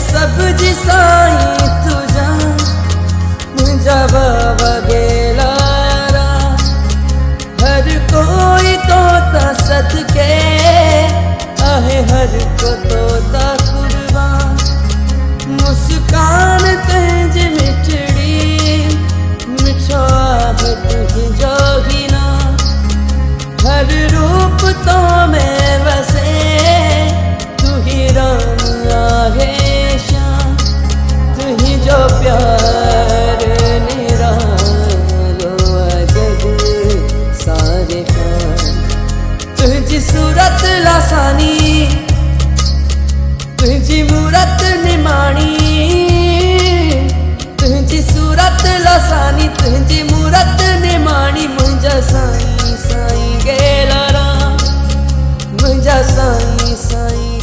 सब जी साईं तुझा मुझा बाबा गेला रा। हर कोई तोता सदके आहे, हर को तोता कुर्बान। मुस्कान तेज मिठड़ी मिठो आहे तुझो ही ना। हर रूप तो में बसे तू ही राम आहे श्याम। तू ही जो प्यार निरालो जग सारे का। तुझी सूरत लासानी तुझी मूरत निमाणी। तुझी सूरत लासानी तुझी मूरत निमाणी। मुझा साईं साईं गेला रा, मुझा साईं साईं